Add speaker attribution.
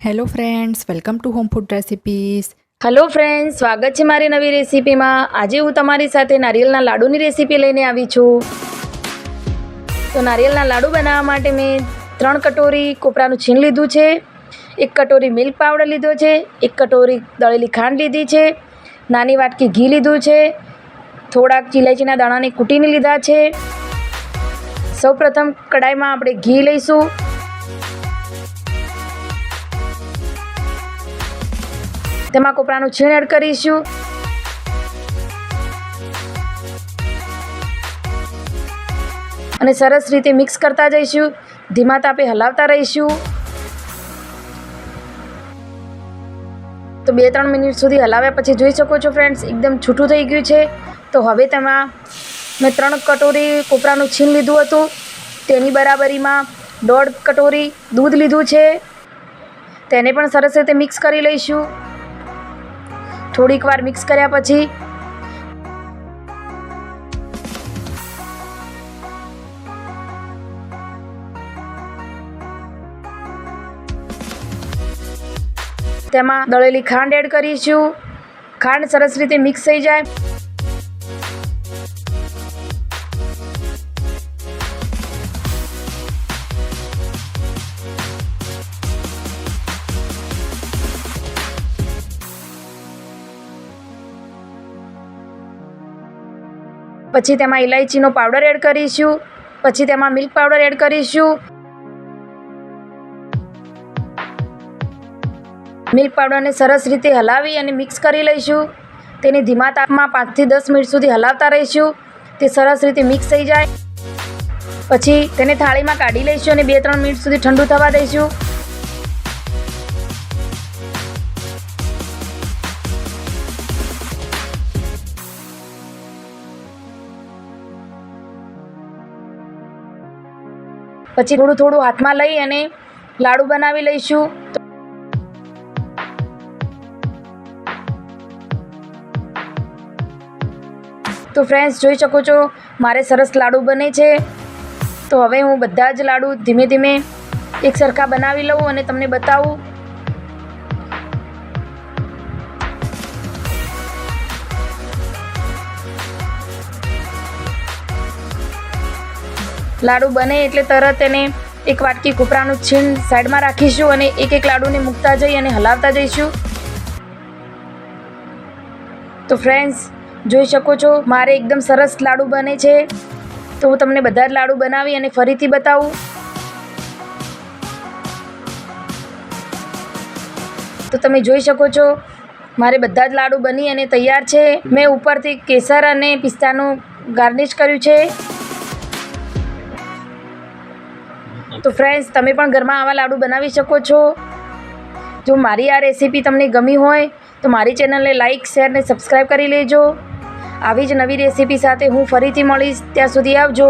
Speaker 1: Hello friends, welcome to home food recipes.
Speaker 2: Hello friends, સ્વાગત છે મારી નવી રેસીપીમાં. આજે હું તમારી સાથે નારિયેળના લાડુની રેસીપી લઈને આવી છું. તો નારિયેળના લાડુ બનાવવા માટે મેં 3 કટોરી કોપરાનું છીણ લીધું છે, 1 કટોરી મિલ્ક પાવડર લીધો છે, 1 કટોરી દળેલી ખાંડ લીધી છે, નાની વાટકી ઘી લીધું છે, થોડાક ઇલાયચીના દાણાને કૂટીને લીધા છે. સૌપ્રથમ કડાઈમાં આપણે ઘી લઈશું. તેમાં કોપરાનું છીણ એડ કરીશું. અને સરસ રીતે મિક્સ કરતા જઈશું. ધીમા તાપે હલાવતા રહીશું. તો 2-3 મિનિટ સુધી હલાવ્યા પછી જોઈ શકો છો ફ્રેન્ડ્સ, એકદમ છૂટું થઈ ગયું છે. તો હવે તેમાં મેં 3 કટોરી કોપરાનું છીણ લીધું હતું, તેની બરાબરીમાં 1.5 કટોરી દૂધ લીધું છે. તેને પણ સરસ રીતે મિક્સ કરી લઈશું. થોડીક વાર મિક્સ કર્યા પછી તેમાં દળેલી ખાંડ એડ કરીશું. ખાંડ સરસ રીતે મિક્સ થઈ જાય પછી તેમાં ઇલાયચીનો પાવડર એડ કરીશું. પછી તેમાં મિલ્ક પાવડર એડ કરીશું. મિલ્ક પાવડરને સરસ રીતે હલાવી અને મિક્સ કરી લઈશું. તેને ધીમા તાપમાં 5 થી 10 મિનિટ સુધી હલાવતા રહીશું. તે સરસ રીતે મિક્સ થઈ જાય પછી તેને થાળીમાં કાઢી લઈશું અને 2-3 મિનિટ સુધી ઠંડુ થવા દઈશું. પછી થોડું થોડું હાથમાં લઈ અને લાડુ બનાવી લઈશું. તો ફ્રેન્ડ્સ, જોઈ શકો છો મારે સરસ લાડુ બને છે. તો હવે હું બધા જ લાડુ ધીમે ધીમે એક સરખા બનાવી લઉં અને તમને બતાવું. લાડુ બને એટલે તરત એને એક વાટકી કોપરાનું છીણ સાઈડમાં રાખીશું અને એક લાડુને મૂકતા જઈ અને હલાવતા જઈશું. તો ફ્રેન્ડ્સ, જોઈ શકો છો મારે એકદમ સરસ લાડુ બને છે. તો હું તમને બધા જ લાડુ બનાવી અને ફરીથી બતાવું. તો તમે જોઈ શકો છો મારે બધા જ લાડુ બની અને તૈયાર છે. મેં ઉપરથી કેસર અને પિસ્તાનું ગાર્નિશ કર્યું છે. તો ફ્રેન્ડ્સ, તમે પણ ઘરમાં આવા લાડુ બનાવી શકો છો. જો મારી આ રેસીપી તમને ગમી હોય તો મારી ચેનલને લાઇક, શેર અને સબસ્ક્રાઈબ કરી લેજો. આવી જ નવી રેસીપી સાથે હું ફરીથી મળીશ. ત્યાં સુધી આવજો.